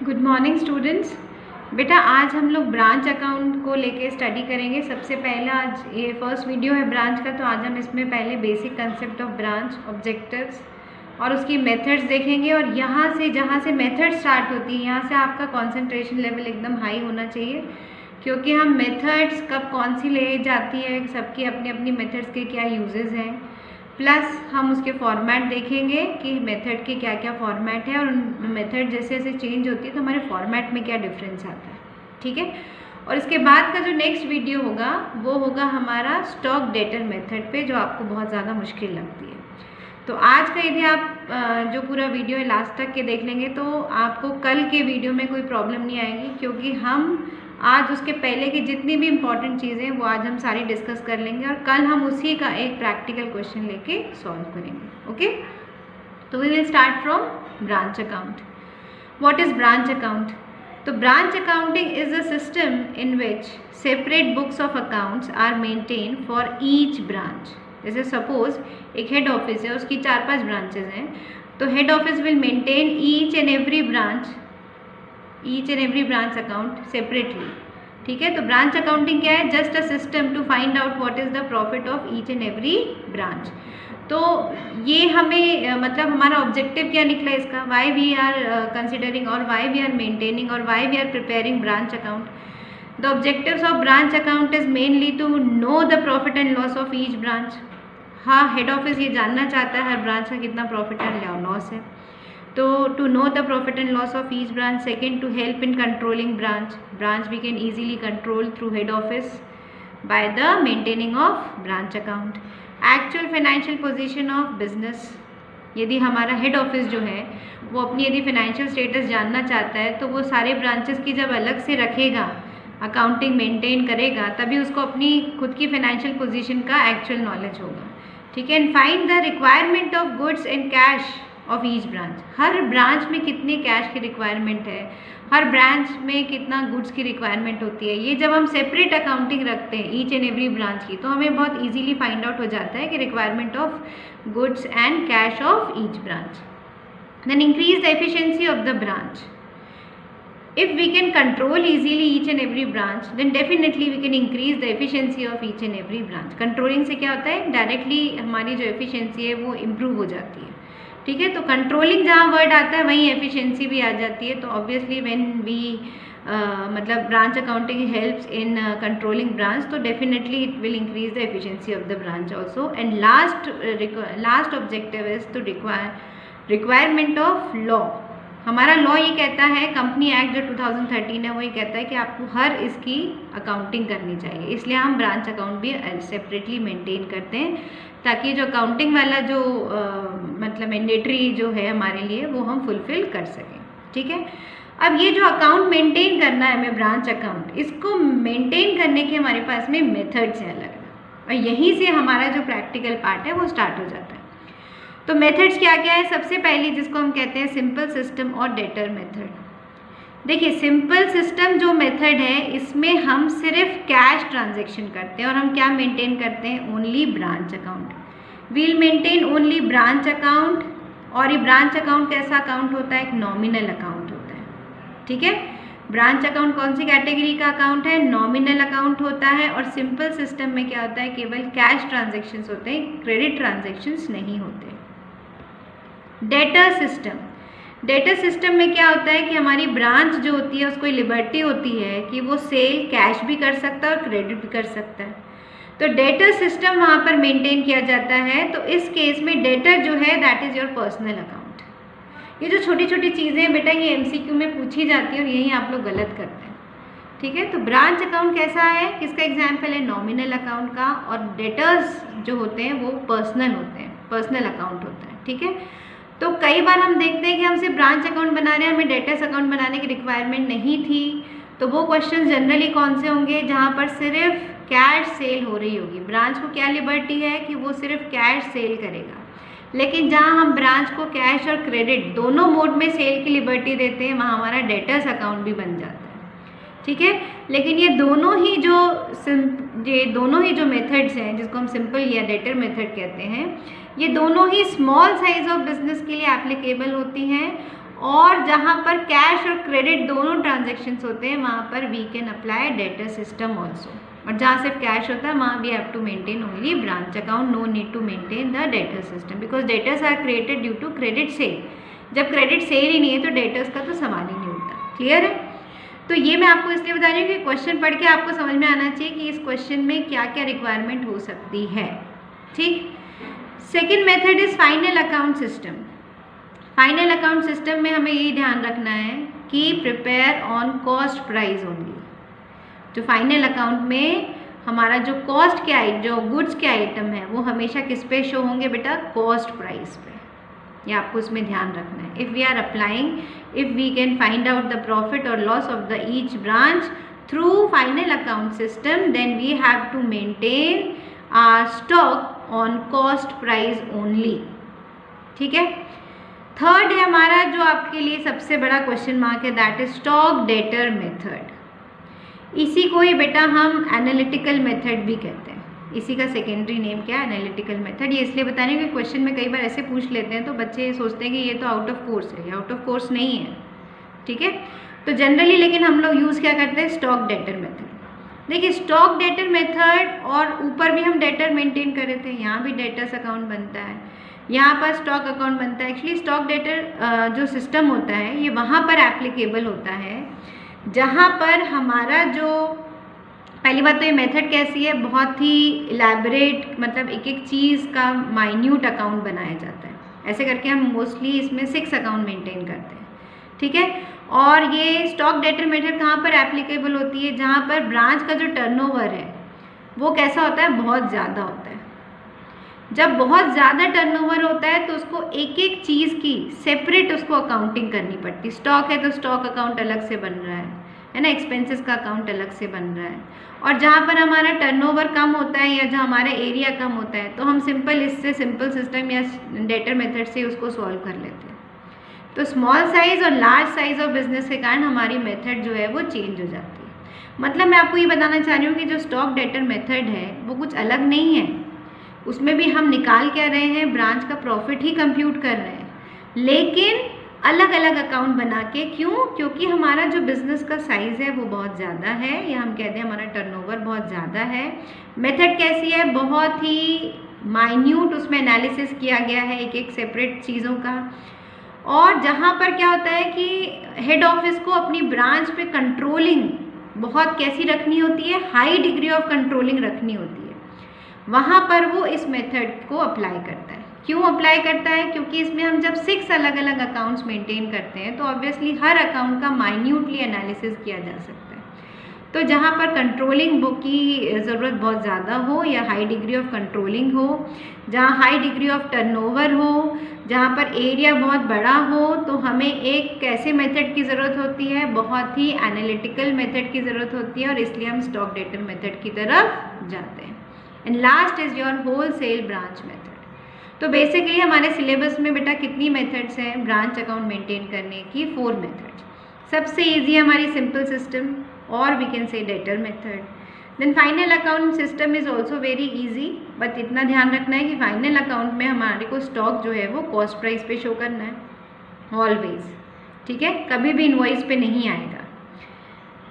Good morning students. बेटा आज हम लोग ब्रांच अकाउंट को लेके स्टडी करेंगे। सबसे पहला आज ये फर्स्ट वीडियो है ब्रांच का, तो आज हम इसमें पहले basic concept of branch, objectives और उसकी मेथड्स देखेंगे। और यहाँ से जहाँ से मेथड स्टार्ट होती है यहाँ से आपका कंसंट्रेशन लेवल एकदम हाई होना चाहिए, क्योंकि हम मेथड्स कब कौन सी ले जाती है, सबकी अपनी अपनी मेथड्स के क्या यूजेस हैं, प्लस हम उसके फॉर्मेट देखेंगे कि मेथड के क्या क्या फॉर्मेट है और मेथड जैसे जैसे चेंज होती है तो हमारे फॉर्मेट में क्या डिफरेंस आता है। ठीक है। और इसके बाद का जो नेक्स्ट वीडियो होगा वो होगा हमारा स्टॉक डेटर मेथड पे, जो आपको बहुत ज़्यादा मुश्किल लगती है। तो आज का यदि आप जो पूरा वीडियो है लास्ट तक के देख लेंगे तो आपको कल के वीडियो में कोई प्रॉब्लम नहीं आएगी, क्योंकि हम आज उसके पहले की जितनी भी इम्पॉर्टेंट चीज़ें वो आज हम सारी डिस्कस कर लेंगे और कल हम उसी का एक प्रैक्टिकल क्वेश्चन लेके सॉल्व करेंगे। ओके, तो we will start from branch account. What is branch account? तो branch accounting is a system in which separate books of accounts are maintain for each branch. जैसे सपोज एक head office है, उसकी 4-5 branches हैं, तो head office will maintain each and every branch account separately. ठीक है। तो ब्रांच अकाउंटिंग क्या है? Just a system to find out what is the profit of each and every branch. तो ये हमें मतलब हमारा ऑब्जेक्टिव क्या निकला इसका, वाई वी आर कंसिडरिंग और वाई वी आर मेंटेनिंग और why we are preparing branch account. The objectives of branch account is mainly to know the profit and loss of each branch. हाँ, head office ये जानना चाहता है हर branch का कितना profit and loss है। तो to know the profit and loss of each branch. Second, to help in controlling branch we can easily control through head office by the maintaining of branch account. Actual financial position of business, यदि हमारा head office जो है वो अपनी यदि financial status जानना चाहता है तो वो सारे ब्रांचेस की जब अलग से रखेगा, अकाउंटिंग मेंटेन करेगा, तभी उसको अपनी खुद की फाइनेंशियल पोजीशन का एक्चुअल नॉलेज होगा। ठीक है। And find the requirement of goods and cash of each branch. Her branch में कितने कैश की रिक्वायरमेंट है, हर ब्रांच में कितना गुड्स की रिक्वायरमेंट होती है, ये जब हम सेपरेट अकाउंटिंग रखते हैं ईच एंड एवरी ब्रांच की, तो हमें बहुत इजीली फाइंड आउट हो जाता है कि requirement of goods and cash of each branch. Then increase the efficiency of the branch. If we can control easily each and every branch, then definitely we can increase the efficiency of each and every branch. Controlling से क्या होता है, directly हमारी जो efficiency है वो improve हो जाती है। ठीक है। तो कंट्रोलिंग जहाँ वर्ड आता है वहीं एफिशिएंसी भी आ जाती है। तो ऑब्वियसली व्हेन वी मतलब branch accounting helps in controlling branch, तो definitely it will increase the efficiency of the branch also. And last objective is to requirement of law. हमारा लॉ ये कहता है, कंपनी एक्ट जो 2013 है वो ये कहता है कि आपको हर इसकी अकाउंटिंग करनी चाहिए, इसलिए हम ब्रांच अकाउंट भी सेपरेटली मेंटेन करते हैं, ताकि जो अकाउंटिंग वाला जो मतलब मैंडेटरी जो है हमारे लिए वो हम फुलफिल कर सकें। ठीक है। अब ये जो अकाउंट मेंटेन करना है हमें ब्रांच अकाउंट, इसको मेंटेन करने के हमारे पास में मेथड्स हैं अलग, और यहीं से हमारा जो प्रैक्टिकल पार्ट है वो स्टार्ट हो जाता है। तो मेथड्स क्या क्या है? सबसे पहली जिसको हम कहते हैं सिंपल सिस्टम और डेटर मेथड। देखिए, सिंपल सिस्टम जो मेथड है इसमें हम सिर्फ कैश ट्रांजैक्शन करते हैं और हम क्या मेंटेन करते हैं? Only branch account. We'll maintain only branch account. और ये ब्रांच अकाउंट कैसा अकाउंट होता है? एक नॉमिनल अकाउंट होता है। ठीक है। ब्रांच अकाउंट कौन सी कैटेगरी का अकाउंट है? नॉमिनल अकाउंट होता है। और सिंपल सिस्टम में क्या होता है? केवल कैश ट्रांजेक्शन्स होते हैं, क्रेडिट ट्रांजेक्शन्स नहीं होते। Debtor system. डेटर सिस्टम में क्या होता है कि हमारी ब्रांच जो होती है उसको लिबर्टी होती है कि वो सेल कैश भी कर सकता है और क्रेडिट भी कर सकता है। तो डेटर सिस्टम वहाँ पर मेंटेन किया जाता है। तो इस केस में डेटर जो है that is your personal account. ये जो छोटी छोटी चीज़ें हैं बेटा ये MCQ में पूछी जाती है और यही आप लोग गलत करते हैं। ठीक है। तो ब्रांच अकाउंट कैसा है, किसका एग्जाम्पल है? नॉमिनल अकाउंट का। और डेटर्स जो होते हैं वो पर्सनल होते हैं, पर्सनल अकाउंट होता है। ठीक है। तो कई बार हम देखते हैं कि हम सिर्फ ब्रांच अकाउंट बना रहे हैं, हमें डेटर्स अकाउंट बनाने की रिक्वायरमेंट नहीं थी। तो वो क्वेश्चन जनरली कौन से होंगे? जहाँ पर सिर्फ कैश सेल हो रही होगी। ब्रांच को क्या लिबर्टी है कि वो सिर्फ कैश सेल करेगा, लेकिन जहाँ हम ब्रांच को कैश और क्रेडिट दोनों मोड में सेल की लिबर्टी देते हैं वहाँ हमारा डेटर्स अकाउंट भी बन जाता है। ठीक है। लेकिन ये दोनों ही जो मेथड्स हैं जिसको हम सिंपल या डेटर मेथड कहते हैं, ये दोनों ही स्मॉल साइज ऑफ बिजनेस के लिए एप्लीकेबल होती हैं और जहाँ पर कैश और क्रेडिट दोनों ट्रांजेक्शन्स होते हैं वहाँ पर we can apply debtor system also. और जहाँ सिर्फ कैश होता है वहाँ we have to maintain only branch account, no need to maintain the debtor system because debtors are created due to credit sale. जब क्रेडिट सेल ही नहीं है तो डेटर्स का तो सवाल ही नहीं होता। क्लियर है? तो ये मैं आपको इसलिए बता रही हूँ कि क्वेश्चन पढ़ के आपको समझ में आना चाहिए कि इस क्वेश्चन में क्या क्या रिक्वायरमेंट हो सकती है। ठीक। Second method is final account system. Final account system में हमें ये ध्यान रखना है कि prepare on cost price only. जो फाइनल अकाउंट में हमारा जो कॉस्ट के जो गुड्स के आइटम है वो हमेशा किस पे शो होंगे बेटा? कॉस्ट प्राइस पे। ये आपको इसमें ध्यान रखना है। If we are applying, if we can find out the profit और loss of the each branch through final account system then we have to maintain our stock on cost price only. ठीक है। Third है हमारा जो आपके लिए सबसे बड़ा क्वेश्चन मार्क है, that is stock debtor method. इसी को ही बेटा हम एनालिटिकल मेथड भी कहते हैं। इसी का सेकेंडरी नेम क्या है? Analytical method. ये इसलिए बता रही हूँ कि क्वेश्चन में कई बार ऐसे पूछ लेते हैं तो बच्चे सोचते हैं कि ये तो आउट ऑफ कोर्स है। ये आउट ऑफ कोर्स नहीं है। ठीक है। तो जनरली लेकिन हम लोग यूज़ क्या करते हैं? Stock debtor method. देखिए स्टॉक डेटर मेथड और ऊपर भी हम डेटर मेंटेन कर रहे थे, यहाँ भी डेटर्स अकाउंट बनता है, यहाँ पर स्टॉक अकाउंट बनता है। एक्चुअली स्टॉक डेटर जो सिस्टम होता है ये वहाँ पर एप्लीकेबल होता है जहाँ पर हमारा जो पहली बात तो ये मेथड कैसी है, बहुत ही इलेबोरेट, मतलब एक एक चीज़ का माइन्यूट अकाउंट बनाया जाता है। ऐसे करके हम मोस्टली इसमें 6 अकाउंट मेंटेन करते हैं। ठीक है। और ये स्टॉक डेटर मेथड कहाँ पर एप्लीकेबल होती है? जहाँ पर ब्रांच का जो टर्नओवर है वो कैसा होता है? बहुत ज़्यादा होता है। जब बहुत ज़्यादा टर्नओवर होता है तो उसको एक एक चीज़ की सेपरेट उसको अकाउंटिंग करनी पड़ती है। स्टॉक है तो स्टॉक अकाउंट अलग से बन रहा है ना, एक्सपेंसेस का अकाउंट अलग से बन रहा है। और जहाँ पर हमारा टर्नओवर कम होता है या जहाँ हमारा एरिया कम होता है तो हम इससे सिंपल सिस्टम या डेटर मेथड से उसको सॉल्व कर लेते हैं। तो स्मॉल साइज़ और लार्ज साइज़ ऑफ बिजनेस के कारण हमारी मेथड जो है वो चेंज हो जाती है। मतलब मैं आपको ये बताना चाह रही हूँ कि जो स्टॉक डेटर मेथड है वो कुछ अलग नहीं है। उसमें भी हम निकाल क्या रहे हैं? ब्रांच का प्रॉफिट ही कंप्यूट कर रहे हैं, लेकिन अलग अलग अकाउंट बना के। क्यों? क्योंकि हमारा जो बिज़नेस का साइज़ है वो बहुत ज़्यादा है, या हम कहते हैं हमारा टर्नओवर बहुत ज़्यादा है। मेथड कैसी है? बहुत ही माइन्यूट उसमें एनालिसिस किया गया है एक एक सेपरेट चीज़ों का। और जहाँ पर क्या होता है कि हेड ऑफिस को अपनी ब्रांच पे कंट्रोलिंग बहुत कैसी रखनी होती है? हाई डिग्री ऑफ कंट्रोलिंग रखनी होती है। वहाँ पर वो इस मेथड को अप्लाई करता है। क्यों अप्लाई करता है? क्योंकि इसमें हम जब 6 अलग अलग अकाउंट्स मेंटेन करते हैं तो ऑब्वियसली हर अकाउंट का माइन्यूटली एनालिसिस किया जा सकता है। तो जहाँ पर कंट्रोलिंग बुक की ज़रूरत बहुत ज़्यादा हो या हाई डिग्री ऑफ कंट्रोलिंग हो, जहाँ हाई डिग्री ऑफ टर्नओवर हो, जहाँ पर एरिया बहुत बड़ा हो, तो हमें एक कैसे मेथड की ज़रूरत होती है? बहुत ही एनालिटिकल मेथड की ज़रूरत होती है, और इसलिए हम स्टॉक डेटर मेथड की तरफ जाते हैं। And last is your wholesale branch method. तो बेसिकली हमारे सिलेबस में बेटा कितनी मेथड्स हैं ब्रांच अकाउंट मेंटेन करने की? 4 मेथड्स। सबसे इजी है हमारी सिंपल सिस्टम, और we can say debtor method. Then final account system is also very easy, but इतना ध्यान रखना है कि फाइनल अकाउंट में हमारे को स्टॉक जो है वो कॉस्ट प्राइस पे शो करना है ऑलवेज। ठीक है। कभी भी इनवॉइस पे नहीं आएगा।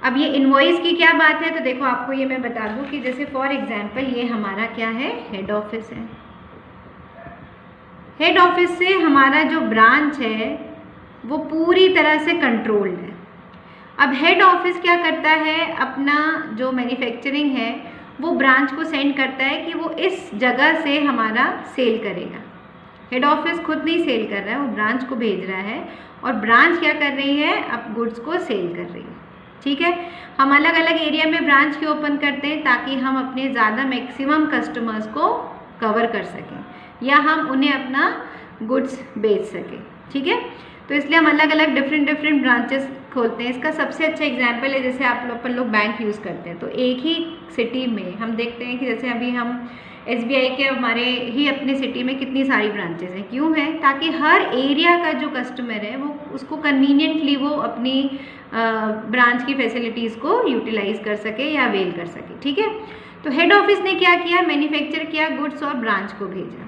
अब ये इनवॉइस की क्या बात है? तो देखो आपको ये मैं बता दूं कि जैसे फॉर एग्जांपल ये हमारा क्या है? हेड ऑफिस है। हेड ऑफिस से हमारा जो ब्रांच है वो पूरी तरह से कंट्रोल्ड है। अब हेड ऑफिस क्या करता है? अपना जो मैन्युफैक्चरिंग है वो ब्रांच को सेंड करता है कि वो इस जगह से हमारा सेल करेगा। हेड ऑफिस खुद नहीं सेल कर रहा है, वो ब्रांच को भेज रहा है, और ब्रांच क्या कर रही है? अब गुड्स को सेल कर रही है। ठीक है। हम अलग अलग एरिया में ब्रांच क्यों ओपन करते हैं? ताकि हम अपने ज़्यादा मैक्सिमम कस्टमर्स को कवर कर सकें या हम उन्हें अपना गुड्स बेच सकें। ठीक है। तो इसलिए हम अलग अलग डिफरेंट ब्रांचेस खोलते हैं। इसका सबसे अच्छा एग्जांपल है जैसे अपन लोग बैंक यूज़ करते हैं, तो एक ही सिटी में हम देखते हैं कि जैसे अभी हम SBI के हमारे ही अपने सिटी में कितनी सारी ब्रांचेस हैं। क्यों है? ताकि हर एरिया का जो कस्टमर है वो उसको कन्वीनियंटली वो अपनी ब्रांच की फैसिलिटीज़ को यूटिलाइज़ कर सके या अवेल कर सके। ठीक है। तो हेड ऑफिस ने क्या किया? मैन्युफैक्चर किया गुड्स और ब्रांच को भेजा।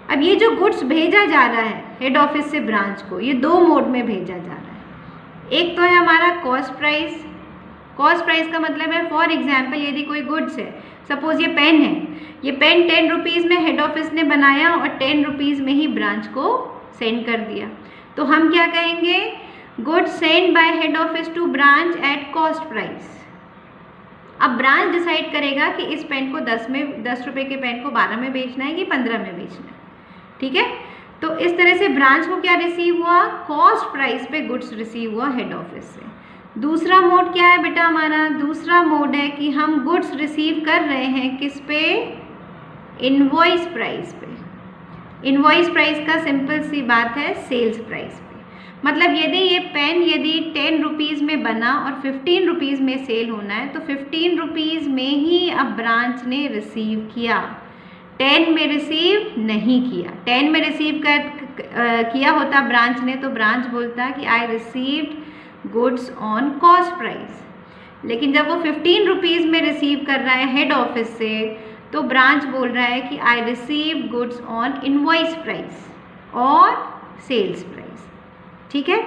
अब ये जो गुड्स भेजा जा रहा है हेड ऑफिस से ब्रांच को, ये दो मोड में भेजा जा रहा है। एक तो है हमारा कॉस्ट प्राइस। कॉस्ट प्राइस का मतलब है, फॉर एग्जाम्पल यदि कोई गुड्स है, सपोज ये पेन है, ये पेन 10 रुपीज़ में हेड ऑफिस ने बनाया और 10 रुपीज़ में ही ब्रांच को सेंड कर दिया, तो हम क्या कहेंगे, goods send by head office to branch at cost price. अब ब्रांच डिसाइड करेगा कि इस पेन को 10 रुपये के पेन को 12 में बेचना है कि 15 में बेचना है, ठीक है। तो इस तरह से ब्रांच को क्या रिसीव हुआ, कॉस्ट प्राइस पे गुड्स रिसीव हुआ हेड ऑफिस से। दूसरा मोड क्या है बेटा हमारा, दूसरा मोड है कि हम गुड्स रिसीव कर रहे हैं किस पे, इनवॉइस प्राइस पे। इनवॉइस प्राइस का सिंपल सी बात है सेल्स प्राइस पे। मतलब यदि ये पेन यदि 10 रुपीज़ में बना और 15 रुपीज़ में सेल होना है, तो 15 रुपीज़ में ही अब ब्रांच ने रिसीव किया, 10 में रिसीव नहीं किया। 10 में रिसीव किया होता ब्रांच ने, तो ब्रांच बोलता कि I received goods on cost price. लेकिन जब वो 15 रुपीज़ में रिसीव कर रहा है हेड ऑफिस से, तो ब्रांच बोल रहा है कि I receive goods on invoice price और सेल्स प्राइस, ठीक है।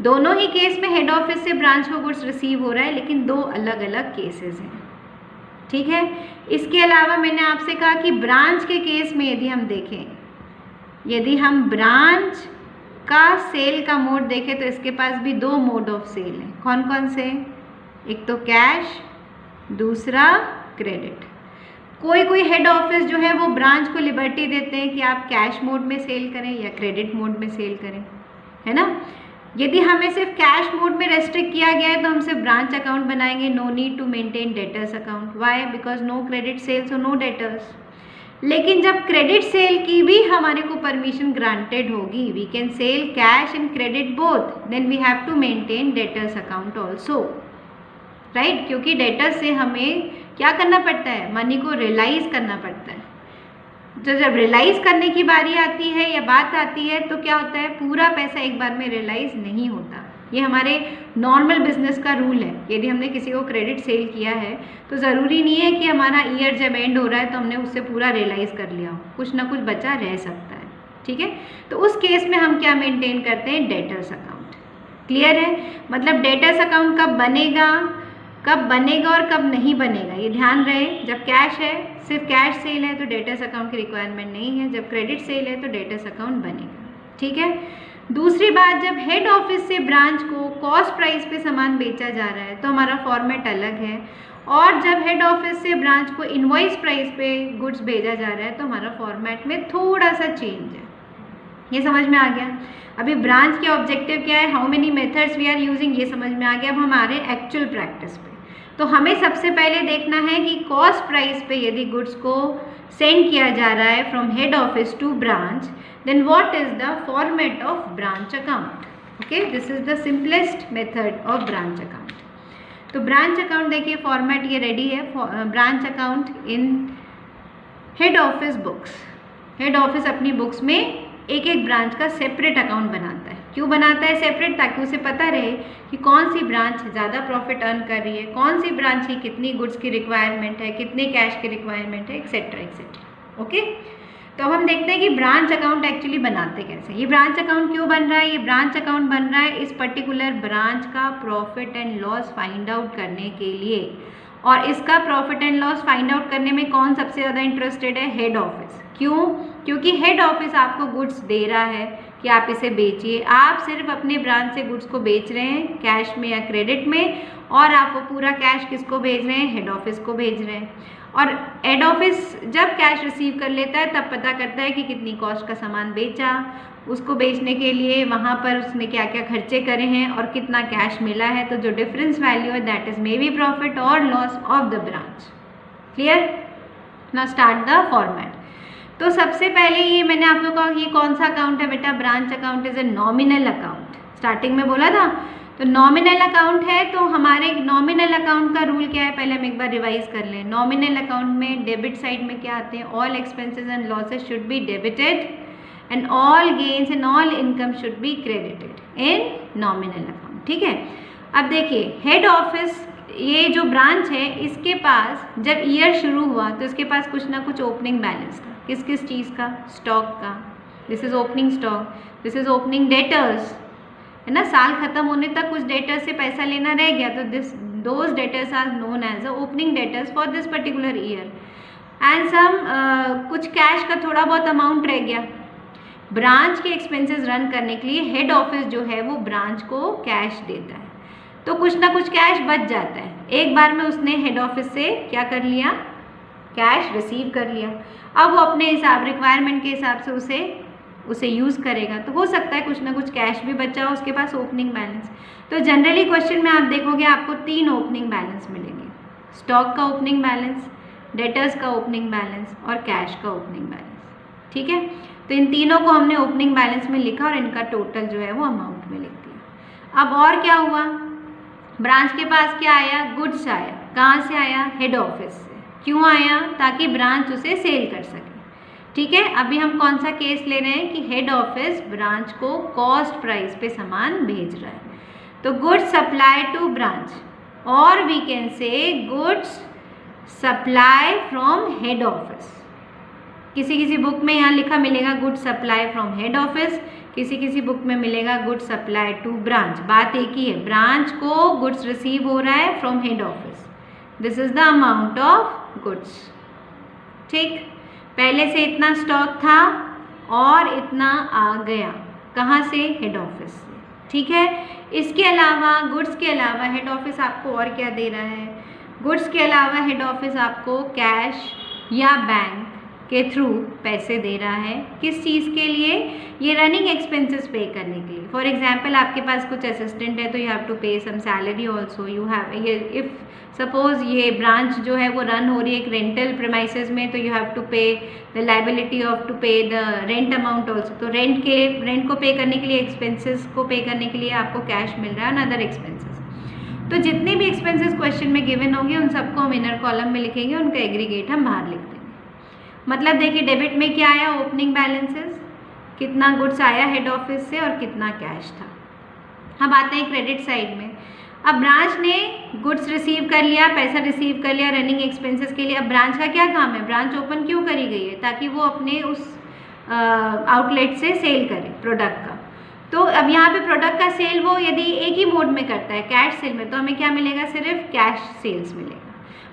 दोनों ही केस में हेड ऑफिस से ब्रांच को गुड्स रिसीव हो रहा है, लेकिन दो अलग अलग केसेस हैं, ठीक है। इसके अलावा मैंने आपसे कहा कि ब्रांच के केस में यदि हम देखें, यदि हम ब्रांच का सेल का मोड देखें, तो इसके पास भी दो मोड ऑफ सेल हैं। कौन कौन से, एक तो कैश, दूसरा क्रेडिट। कोई हेड ऑफिस जो है वो ब्रांच को लिबर्टी देते हैं कि आप कैश मोड में सेल करें या क्रेडिट मोड में सेल करें, है ना। यदि हमें सिर्फ कैश मोड में रेस्ट्रिक्ट किया गया है, तो हम सिर्फ ब्रांच अकाउंट बनाएंगे, no need to maintain debtors account. Why, because no credit sales और नो डेटर्स। लेकिन जब क्रेडिट सेल की भी हमारे को परमिशन ग्रांटेड होगी, we can sell cash and credit both, then we have to maintain debtors account also, right. क्योंकि debtors से हमें क्या करना पड़ता है, मनी को रियलाइज करना पड़ता है। तो जब रियलाइज़ करने की बारी आती है या बात आती है, तो क्या होता है, पूरा पैसा एक बार में रियलाइज़ नहीं होता। ये हमारे नॉर्मल बिजनेस का रूल है। यदि हमने किसी को क्रेडिट सेल किया है, तो ज़रूरी नहीं है कि हमारा ईयर जब एंड हो रहा है तो हमने उससे पूरा रियलाइज़ कर लिया हो, कुछ ना कुछ बचा रह सकता है, ठीक है। तो उस केस में हम क्या मेंटेन करते हैं, डेटर्स अकाउंट। क्लियर है। मतलब डेटर्स अकाउंट कब बनेगा और कब नहीं बनेगा, ये ध्यान रहे। जब कैश है, सिर्फ कैश सेल है, तो डेटर्स अकाउंट की रिक्वायरमेंट नहीं है। जब क्रेडिट सेल है, तो डेटर्स अकाउंट बनेगा, ठीक है। दूसरी बात, जब हेड ऑफिस से ब्रांच को कॉस्ट प्राइस पे सामान बेचा जा रहा है, तो हमारा फॉर्मेट अलग है। और जब हेड ऑफिस से ब्रांच को इनवॉइस प्राइस पे गुड्स भेजा जा रहा है, तो हमारा फॉर्मेट में थोड़ा सा चेंज है। ये समझ में आ गया। अभी ब्रांच के ऑब्जेक्टिव क्या है, how many methods we are using, ये समझ में आ गया। अब हमारे एक्चुअल प्रैक्टिस पे, तो हमें सबसे पहले देखना है कि कॉस्ट प्राइस पे यदि गुड्स को सेंड किया जा रहा है from head office to branch, then what is the format of branch account. Okay, this is the simplest method of branch account. तो ब्रांच अकाउंट देखिए, फॉर्मेट ये रेडी है। Branch account in head office books. Head office अपनी books में एक एक branch का separate account बनाता है। क्यों बनाता है सेपरेट, ताकि उसे पता रहे कि कौन सी ब्रांच ज़्यादा प्रॉफिट अर्न कर रही है, कौन सी ब्रांच की कितनी गुड्स की रिक्वायरमेंट है, कितने कैश की रिक्वायरमेंट है, एक्सेट्रा एक्सेट्रा। ओके, तो अब हम देखते हैं कि ब्रांच अकाउंट एक्चुअली बनाते कैसे। ये ब्रांच अकाउंट क्यों बन रहा है, ये ब्रांच अकाउंट बन रहा है इस पर्टिकुलर ब्रांच का profit and loss find out करने के लिए। और इसका profit and loss find out करने में कौन सबसे ज़्यादा इंटरेस्टेड है, हेड ऑफिस। क्यों, क्योंकि हेड ऑफिस आपको गुड्स दे रहा है कि आप इसे बेचिए। आप सिर्फ अपने ब्रांच से गुड्स को बेच रहे हैं, कैश में या क्रेडिट में, और आप वो पूरा कैश किसको भेज रहे हैं, हेड ऑफिस को भेज रहे हैं। और हेड ऑफिस जब कैश रिसीव कर लेता है, तब पता करता है कि कितनी कॉस्ट का सामान बेचा, उसको बेचने के लिए वहाँ पर उसने क्या क्या खर्चे करे हैं और कितना कैश मिला है। तो जो डिफरेंस वैल्यू है, that is may be profit और loss of the branch. Clear. Now start the format. तो सबसे पहले ये मैंने आप लोगों को कहा, ये कौन सा अकाउंट है बेटा, branch account is a nominal account. Starting में बोला था, तो नॉमिनल अकाउंट है। तो हमारे नॉमिनल अकाउंट का रूल क्या है, पहले हम एक बार रिवाइज कर लें। नॉमिनल अकाउंट में डेबिट साइड में क्या आते हैं, all expenses and losses should be debited and all gains and all income should be credited in nominal account, ठीक है। अब देखिए, हेड ऑफिस, ये जो ब्रांच है, इसके पास जब ईयर शुरू हुआ तो इसके पास कुछ ना कुछ ओपनिंग बैलेंस था। किस किस चीज़ का? स्टॉक का। This is opening stock, this is opening debtors, है ना। साल खत्म होने तक कुछ डेटर्स से पैसा लेना रह गया तो those debtors are known as a opening debtors for this particular year. And some कुछ कैश का थोड़ा बहुत अमाउंट रह गया। ब्रांच के एक्सपेंसेस रन करने के लिए हेड ऑफिस जो है वो ब्रांच को कैश देता है, तो कुछ ना कुछ कैश बच जाता है। एक बार में उसने हेड ऑफिस से क्या कर लिया? कैश रिसीव कर लिया। अब वो अपने हिसाब, रिक्वायरमेंट के हिसाब से उसे यूज़ करेगा, तो हो सकता है कुछ ना कुछ कैश भी बचा हो उसके पास, ओपनिंग बैलेंस। तो जनरली क्वेश्चन में आप देखोगे आपको 3 ओपनिंग बैलेंस मिलेंगे, स्टॉक का ओपनिंग बैलेंस, डेटर्स का ओपनिंग बैलेंस और कैश का ओपनिंग बैलेंस। ठीक है, तो इन तीनों को हमने ओपनिंग बैलेंस में लिखा और इनका टोटल जो है वो अमाउंट में लिख दिया। अब और क्या हुआ? ब्रांच के पास क्या आया? गुड्स आया। कहाँ से आया? हेड ऑफिस से। क्यों आया? ताकि ब्रांच उसे सेल कर सके। ठीक है, अभी हम कौन सा केस ले रहे हैं कि हेड ऑफिस ब्रांच को कॉस्ट प्राइस पे सामान भेज रहा है, तो गुड्स सप्लाई टू ब्रांच, और we can say goods supply from head office. किसी किसी बुक में यहाँ लिखा मिलेगा goods supply from head office, किसी किसी बुक में मिलेगा गुड्स सप्लाई टू ब्रांच। बात एक ही है, ब्रांच को गुड्स रिसीव हो रहा है from head office. This is the amount of goods. ठीक, पहले से इतना स्टॉक था और इतना आ गया, कहाँ से? हेड ऑफिस से। ठीक है, इसके अलावा गुड्स के अलावा हेड ऑफिस आपको और क्या दे रहा है? गुड्स के अलावा हेड ऑफिस आपको कैश या बैंक के थ्रू पैसे दे रहा है। किस चीज़ के लिए? ये रनिंग एक्सपेंसेस पे करने के लिए। फॉर एग्जांपल आपके पास कुछ असिस्टेंट है तो यू हैव टू पे सम सैलरी ऑल्सो। यू हैव ये, इफ़ सपोज ये ब्रांच जो है वो रन हो रही है एक रेंटल प्रेमाइसेस में, तो यू हैव टू पे द लाइबिलिटी ऑफ टू पे द रेंट अमाउंट ऑल्सो। तो रेंट को पे करने के लिए, एक्सपेंसेस को पे करने के लिए आपको कैश मिल रहा है और अदर एक्सपेंसेस। तो जितने भी एक्सपेंसेस क्वेश्चन में गिवन होंगे उन सबको हम इनर कॉलम में लिखेंगे, उनका एग्रीगेट हम बाहर लिख देंगे। मतलब देखिए डेबिट में क्या आया? ओपनिंग बैलेंसेस, कितना गुड्स आया हेड ऑफिस से और कितना कैश था। अब आते हैं क्रेडिट साइड में। अब ब्रांच ने गुड्स रिसीव कर लिया, पैसा रिसीव कर लिया रनिंग एक्सपेंसेस के लिए। अब ब्रांच का क्या काम है? ब्रांच ओपन क्यों करी गई है? ताकि वो अपने उस आउटलेट से सेल करे प्रोडक्ट का। तो अब यहाँ पे प्रोडक्ट का सेल वो यदि एक ही मोड में करता है, कैश सेल में, तो हमें क्या मिलेगा? सिर्फ कैश सेल्स मिलेगा।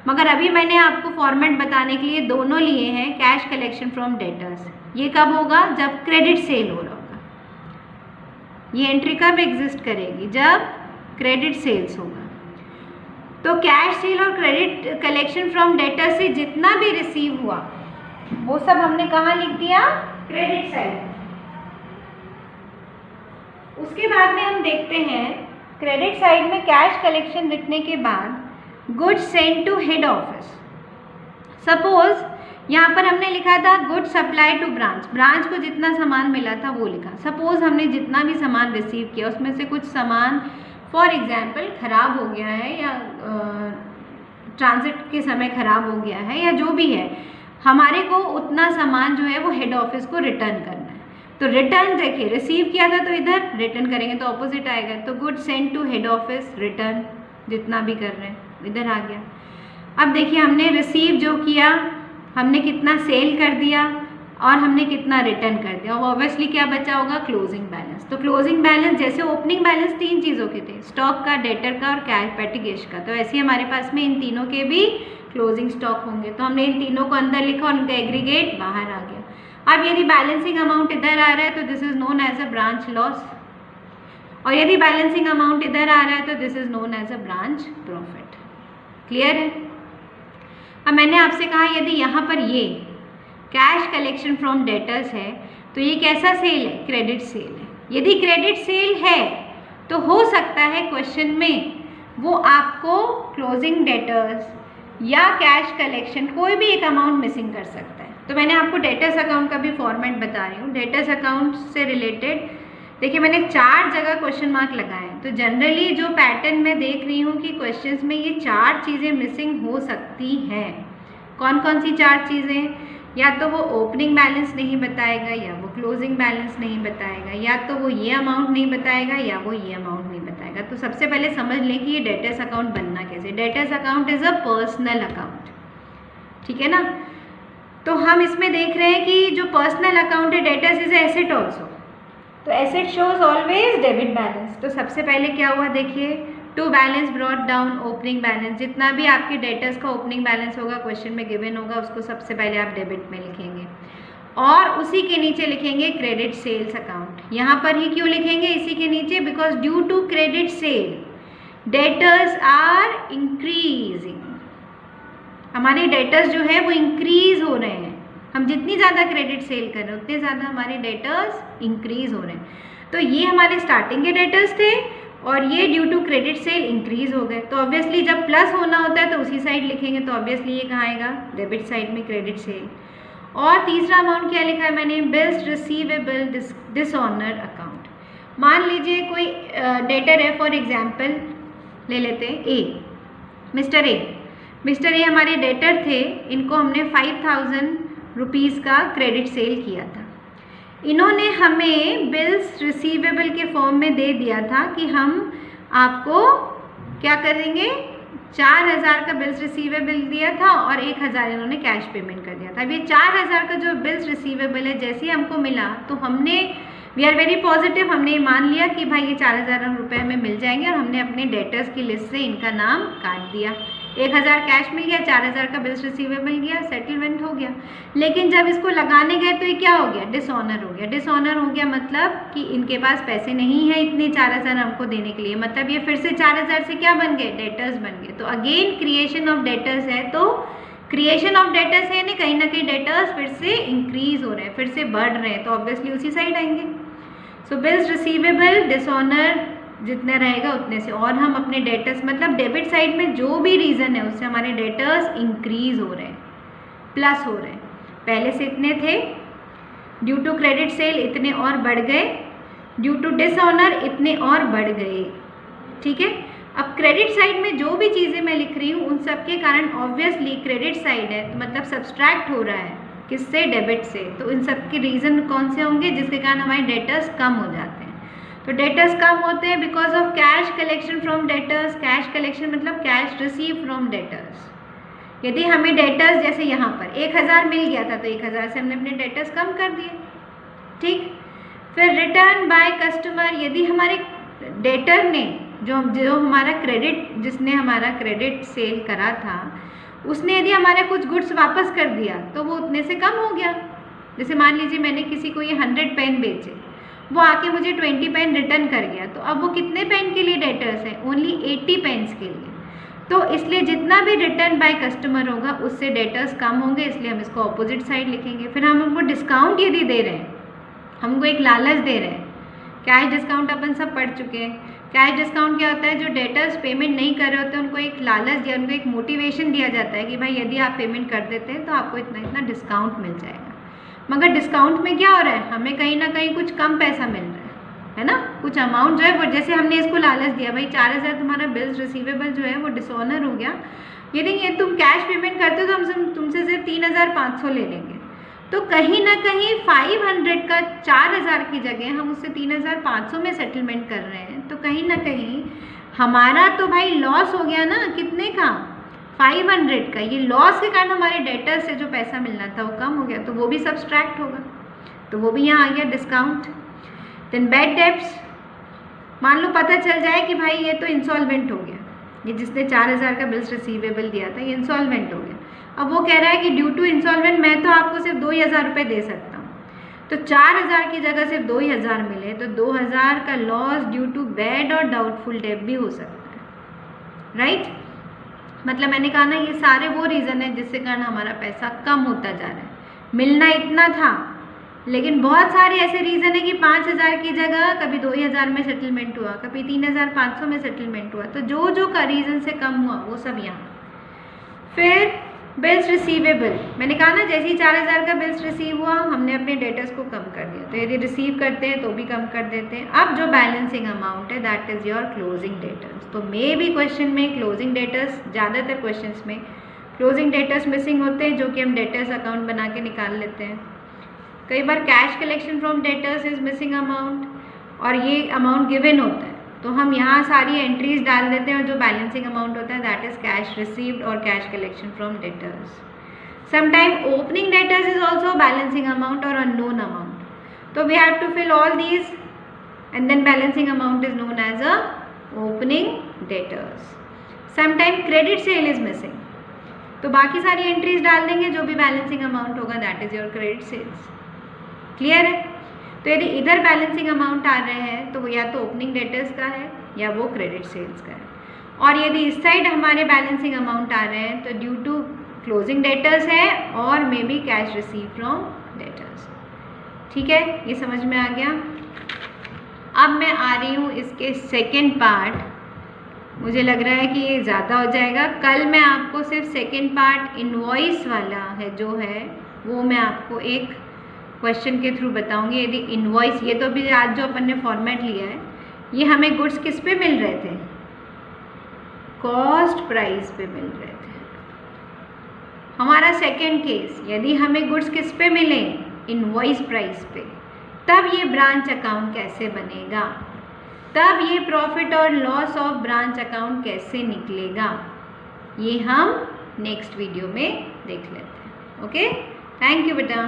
मगर अभी मैंने आपको फॉर्मेट बताने के लिए दोनों लिए हैं, कैश कलेक्शन फ्रॉम डेटर्स। ये कब होगा? जब क्रेडिट सेल हो रहा होगा। ये एंट्री कब एग्जिस्ट करेगी? जब क्रेडिट सेल्स होगा। तो कैश सेल और क्रेडिट कलेक्शन फ्रॉम डेटर्स से जितना भी रिसीव हुआ वो सब हमने कहाँ लिख दिया? Credit side. उसके बाद में हम देखते हैं क्रेडिट साइड में कैश कलेक्शन लिखने के बाद goods send to head office. Suppose यहाँ पर हमने लिखा था goods supply to branch, branch को जितना सामान मिला था वो लिखा। सपोज हमने जितना भी सामान रिसीव किया उसमें से कुछ सामान फॉर एग्जांपल ख़राब हो गया है या ट्रांजिट के समय ख़राब हो गया है या जो भी है, हमारे को उतना सामान जो है वो हेड ऑफिस को रिटर्न करना है। तो रिटर्न देखिए, रिसीव किया था तो इधर, रिटर्न करेंगे तो ऑपोजिट आएगा। तो goods send to head office, return जितना भी कर रहे हैं इधर आ गया। अब देखिए हमने रिसीव जो किया, हमने कितना सेल कर दिया और हमने कितना रिटर्न कर दिया, और ऑब्वियसली क्या बचा होगा? Closing balance. तो क्लोजिंग बैलेंस जैसे ओपनिंग बैलेंस 3 चीज़ों के थे, स्टॉक का, डेटर का और कैश पेटी कैश का, तो ऐसे ही हमारे पास में इन तीनों के भी क्लोजिंग स्टॉक होंगे। तो हमने इन तीनों को अंदर लिखा और उनका एग्रीगेट बाहर आ गया। अब यदि बैलेंसिंग अमाउंट इधर आ रहा है तो this is known as a branch loss, और यदि बैलेंसिंग अमाउंट इधर आ रहा है तो this is known as a branch profit. Clear है? अब मैंने आपसे कहा यदि यहाँ पर ये कैश कलेक्शन फ्रॉम डेटर्स है तो ये कैसा सेल है? क्रेडिट सेल है। यदि क्रेडिट सेल है तो हो सकता है क्वेश्चन में वो आपको क्लोजिंग डेटर्स या कैश कलेक्शन कोई भी एक अमाउंट मिसिंग कर सकता है। तो मैंने आपको डेटर्स अकाउंट का भी फॉर्मेट बता रही हूँ। डेटर्स अकाउंट से रिलेटेड देखिए मैंने 4 जगह क्वेश्चन मार्क लगाए हैं। तो जनरली जो पैटर्न मैं देख रही हूँ कि क्वेश्चंस में ये 4 चीज़ें मिसिंग हो सकती हैं। कौन कौन सी 4 चीज़ें? या तो वो ओपनिंग बैलेंस नहीं बताएगा, या वो क्लोजिंग बैलेंस नहीं बताएगा, या तो वो ये अमाउंट नहीं बताएगा, या वो ये अमाउंट नहीं बताएगा। तो सबसे पहले समझ लें कि ये डेटर्स अकाउंट बनना कैसे। Debtors account is a personal account, ठीक है ना। तो हम इसमें देख रहे हैं कि जो पर्सनल अकाउंट है डेटर्स इज एसेट ऑल्सो, तो asset shows always debit balance. तो सबसे पहले क्या हुआ देखिए, to balance brought down opening balance, जितना भी आपके डेटर्स का ओपनिंग बैलेंस होगा क्वेश्चन में गिवन होगा उसको सबसे पहले आप डेबिट में लिखेंगे और उसी के नीचे लिखेंगे क्रेडिट सेल्स अकाउंट। यहाँ पर ही क्यों लिखेंगे इसी के नीचे, because due to credit sale debtors are increasing, हमारे डेटर्स जो है वो इंक्रीज हो रहे हैं, हम जितनी ज़्यादा क्रेडिट सेल कर रहे हैं उतने ज़्यादा हमारे डेटर्स इंक्रीज हो रहे हैं। तो ये हमारे स्टार्टिंग के डेटर्स थे और ये due to credit sale increase हो गए। तो ऑब्वियसली जब प्लस होना होता है तो उसी साइड लिखेंगे, तो ऑब्वियसली ये कहाँ आएगा, डेबिट साइड में क्रेडिट सेल। और तीसरा अमाउंट क्या लिखा है मैंने, बिल्स रिसीवेबल डिसऑनर अकाउंट। मान लीजिए कोई डेटर है, फॉर एग्जाम्पल ले लेते हैं ए, मिस्टर ए हमारे डेटर थे, इनको हमने 5000 रुपीज़ का क्रेडिट सेल किया था। इन्होंने हमें बिल्स रिसीवेबल के फॉर्म में दे दिया था कि हम आपको क्या करेंगे, 4000 का बिल्स रिसीवेबल दिया था और 1000 इन्होंने कैश पेमेंट कर दिया था। अब ये 4000 का जो बिल्स रिसीवेबल है जैसे ही हमको मिला तो हमने वी आर वेरी पॉजिटिव, हमने मान लिया कि भाई ये 4000 रुपये हमें मिल जाएंगे और हमने अपने डेटर्स की लिस्ट से इनका नाम काट दिया। 1000 कैश मिल गया, 4000 का बिल्स रिसीवेबल गया, सेटलमेंट हो गया। लेकिन जब इसको लगाने गए तो ये क्या हो गया, डिसऑनर हो गया। डिसऑनर हो गया मतलब कि इनके पास पैसे नहीं है इतने 4000 हमको देने के लिए, मतलब ये फिर से 4000 से क्या बन गए, डेटर्स बन गए। तो अगेन क्रिएशन ऑफ डेटर्स है, तो क्रिएशन ऑफ डेटर्स है ना कहीं डेटर्स फिर से इंक्रीज हो रहे हैं, फिर से बढ़ रहे हैं, तो ऑब्वियसली उसी साइड आएंगे। सो बिल्स रिसीवेबल डिसऑनर जितना रहेगा उतने से, और हम अपने डेटर्स मतलब डेबिट साइड में जो भी रीज़न है उससे हमारे डेटर्स इंक्रीज हो रहे हैं, प्लस हो रहे हैं। पहले से इतने थे, ड्यू टू क्रेडिट सेल इतने और बढ़ गए, ड्यू टू डिसऑनर इतने और बढ़ गए। ठीक है, अब क्रेडिट साइड में जो भी चीज़ें मैं लिख रही हूँ उन सब के कारण ऑब्वियसली क्रेडिट साइड है तो मतलब सब्सट्रैक्ट हो रहा है किससे, डेबिट से। तो इन सब के रीज़न कौन से होंगे जिसके कारण हमारे डेटर्स कम हो जाते हैं। तो डेटर्स कम होते हैं because of cash collection from debtors. Cash collection मतलब कैश रिसीव फ्रॉम डेटर्स। यदि हमें डेटर्स जैसे यहाँ पर 1000 मिल गया था तो 1000 से हमने अपने डेटर्स कम कर दिए। ठीक, फिर रिटर्न बाय कस्टमर, यदि हमारे डेटर ने जो हमारा क्रेडिट, जिसने हमारा क्रेडिट सेल करा था उसने यदि हमारा कुछ गुड्स वापस कर दिया तो वो उतने से कम हो गया। जैसे मान लीजिए मैंने किसी को ये 100 पेन बेचे, वो आके मुझे 20 पेन रिटर्न कर गया, तो अब वो कितने पेन के लिए डेटर्स है, ओनली 80 पेन्स के लिए। तो इसलिए जितना भी रिटर्न बाय कस्टमर होगा उससे डेटर्स कम होंगे, इसलिए हम इसको ऑपोजिट साइड लिखेंगे। फिर हम उनको डिस्काउंट यदि दे रहे हैं, हमको एक लालच दे रहे हैं, कैश डिस्काउंट अपन सब पढ़ चुके हैं। कैश डिस्काउंट क्या होता है, जो डेटर्स पेमेंट नहीं कर रहे होते उनको एक लालच दिया, उनको एक मोटिवेशन दिया जाता है कि भाई यदि आप पेमेंट कर देते हैं तो आपको इतना इतना डिस्काउंट मिल जाएगा। मगर डिस्काउंट में क्या हो रहा है, हमें कहीं ना कहीं कुछ कम पैसा मिल रहा है ना, कुछ अमाउंट जो है वो, जैसे हमने इसको लालच दिया भाई 4000 तुम्हारा बिल्स रिसीवेबल जो है वो डिसऑनर हो गया, यदि ये तुम कैश पेमेंट करते हो तो हम तुमसे सिर्फ 3500 ले लेंगे। तो कहीं ना कहीं 500 का 4000 की जगह हम उससे 3500 में सेटलमेंट कर रहे हैं, तो कहीं ना कहीं हमारा तो भाई लॉस हो गया ना, कितने का, 500 का। ये लॉस के कारण हमारे डेटर से जो पैसा मिलना था वो कम हो गया, तो वो भी सब्सट्रैक्ट होगा, तो वो भी यहाँ आ गया डिस्काउंट। देन बैड डेब्ट्स, मान लो पता चल जाए कि भाई ये तो इंसॉल्वेंट हो गया, ये जिसने 4000 का बिल्स रिसीवेबल दिया था ये इंसॉल्वेंट हो गया। अब वो कह रहा है कि ड्यू टू इंसॉल्वेंट मैं तो आपको सिर्फ 2000 रुपये दे सकता हूँ, तो 4000 की जगह सिर्फ 2000 मिले, तो 2000 का लॉस ड्यू टू बैड और डाउटफुल डेट भी हो सकता है, राइट। मतलब मैंने कहा ना ये सारे वो रीज़न है जिसके कारण हमारा पैसा कम होता जा रहा है। मिलना इतना था लेकिन बहुत सारे ऐसे रीज़न है कि 5000 की जगह कभी 2000 में सेटलमेंट हुआ, कभी 3500 में सेटलमेंट हुआ, तो जो जो का रीज़न से कम हुआ वो सब यहाँ। फिर बिल्स रिसीवेबल, मैंने कहा ना जैसे ही 4000 का बिल्स रिसीव हुआ हमने अपने डेटर्स को कम कर दिया, तो यदि रिसीव करते हैं तो भी कम कर देते हैं। अब जो बैलेंसिंग अमाउंट है that is your closing debtors. तो मे भी क्वेश्चन में क्लोजिंग डेटर्स, ज़्यादातर क्वेश्चंस में क्लोजिंग डेटर्स मिसिंग होते हैं जो कि हम डेटर्स अकाउंट बना के निकाल लेते हैं। कई बार cash collection from debtors is missing amount, और ये अमाउंट गिवन होता है तो हम यहाँ सारी एंट्रीज डाल देते हैं और जो बैलेंसिंग अमाउंट होता है दैट इज़ कैश रिसीव्ड और cash collection from debtors. Sometime opening debtors is also a balancing amount or unknown amount. So we have to fill all these and then balancing amount is known as a opening debtors. Sometime credit sale is missing. तो बाकी सारी entries डाल देंगे, जो भी balancing amount होगा that is your credit sales. Clear है? तो यदि इधर बैलेंसिंग अमाउंट आ रहे हैं तो वो या तो ओपनिंग डेटर्स का है या वो क्रेडिट सेल्स का है. और यदि इस साइड हमारे बैलेंसिंग अमाउंट आ रहे हैं तो ड्यू टू क्लोजिंग डेटर्स है और may be cash receive from debtors. ठीक है, ये समझ में आ गया. अब मैं आ रही हूँ इसके सेकेंड पार्ट. मुझे लग रहा है कि ये ज़्यादा हो जाएगा. कल मैं आपको सिर्फ सेकेंड पार्ट इनवॉइस वाला है जो है वो मैं आपको एक क्वेश्चन के थ्रू बताऊंगी. यदि इनवॉइस, ये तो भी आज जो अपन ने फॉर्मेट लिया है, ये हमें गुड्स किस पे मिल रहे थे? कॉस्ट प्राइस पे मिल रहे थे. हमारा सेकेंड केस, यदि हमें गुड्स किस पे मिले? इनवॉइस प्राइस पे. तब ये ब्रांच अकाउंट कैसे बनेगा? तब ये प्रॉफिट और लॉस ऑफ ब्रांच अकाउंट कैसे निकलेगा? ये हम नेक्स्ट वीडियो में देख लेते हैं. ओके, थैंक यू बेटा.